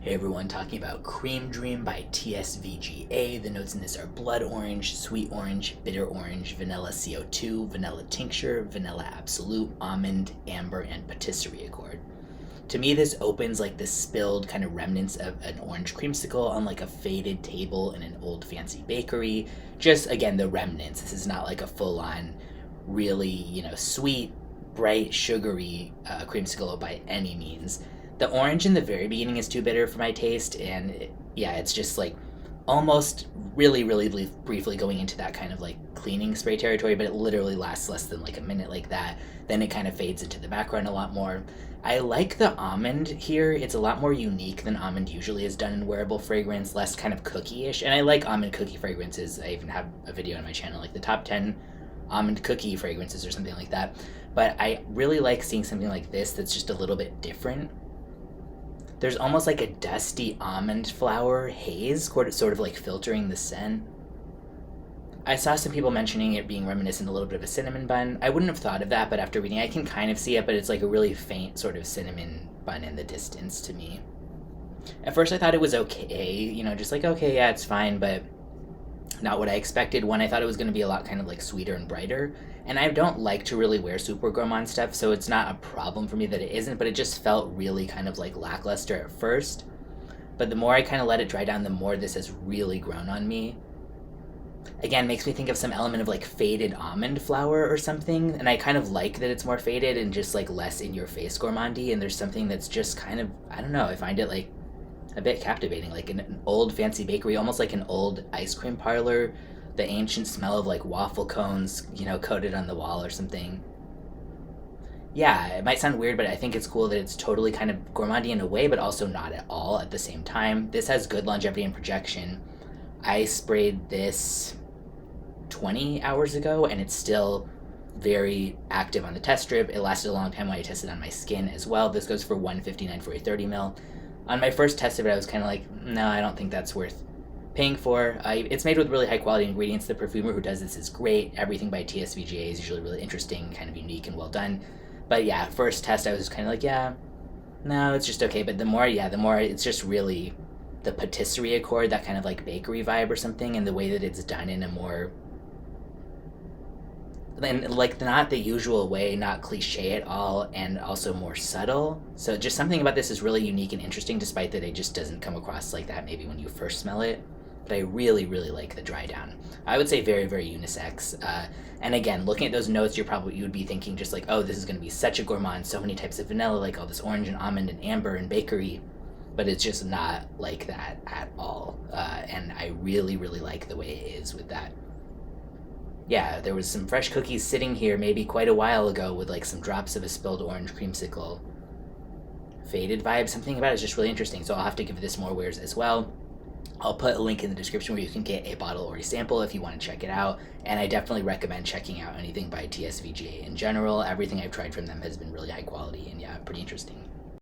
Hey everyone, talking about Cream Dream by TSVGA. The notes in this are blood orange, sweet orange, bitter orange, vanilla CO2, vanilla tincture, vanilla absolute, almond, amber, and patisserie accord. To me, this opens like the spilled kind of remnants of an orange creamsicle on like a faded table in an old fancy bakery. Just again, the remnants. This is not like a full on, really, sweet, bright, sugary creamsicle by any means. The orange in the very beginning is too bitter for my taste, and it's just like almost really briefly going into that kind of like cleaning spray territory, but it literally lasts less than like a minute like that. Then it kind of fades into the background a lot more. I like the almond here. It's a lot more unique than almond usually is done in wearable fragrance, less kind of cookie-ish. And I like almond cookie fragrances. I even have a video on my channel, like the top 10 almond cookie fragrances or something like that. But I really like seeing something like this that's just a little bit different. There's almost like a dusty almond flour haze, sort of like filtering the scent. I saw some people mentioning it being reminiscent a little bit of a cinnamon bun. I wouldn't have thought of that, but after reading I can kind of see it, but it's like a really faint sort of cinnamon bun in the distance to me. At first I thought it was okay, just like, okay, yeah, it's fine, but not what I expected. One, I thought it was going to be a lot kind of like sweeter and brighter, and I don't like to really wear super gourmand stuff, so it's not a problem for me that it isn't, but it just felt really kind of like lackluster at first. But the more I kind of let it dry down, the more this has really grown on me. Again, makes me think of some element of like faded almond flour or something, and I kind of like that it's more faded and just like less in your face gourmandy, and there's something that's just kind of, I don't know, I find it like a bit captivating, like an old fancy bakery, almost like an old ice cream parlor, the ancient smell of like waffle cones, coated on the wall or something. Yeah, it might sound weird, but I think it's cool that it's totally kind of gourmandy in a way, but also not at all at the same time. This has good longevity and projection. I sprayed this 20 hours ago, and it's still very active on the test strip. It lasted a long time when I tested on my skin as well. This goes for $159 for a 30 ml. On my first test of it, I was kind of like, no, I don't think that's worth paying for. It's made with really high quality ingredients. The perfumer who does this is great. Everything by TSVGA is usually really interesting, kind of unique and well done. But yeah, first test I was kind of like, yeah, no, it's just okay. But the more it's just really the patisserie accord, that kind of like bakery vibe or something, and the way that it's done in a more, and like not the usual way, not cliche at all, and also more subtle. So just something about this is really unique and interesting, despite that it just doesn't come across like that maybe when you first smell it. But I really like the dry down. I would say very unisex. And again, looking at those notes, you would be thinking just like, oh, this is going to be such a gourmand, so many types of vanilla, like all this orange and almond and amber and bakery. But it's just not like that at all. And I really like the way it is with that. Yeah, there was some fresh cookies sitting here maybe quite a while ago with like some drops of a spilled orange creamsicle. Faded vibe, something about it is just really interesting, so I'll have to give this more wears as well. I'll put a link in the description where you can get a bottle or a sample if you want to check it out, and I definitely recommend checking out anything by TSVGA in general. Everything I've tried from them has been really high quality and yeah, pretty interesting.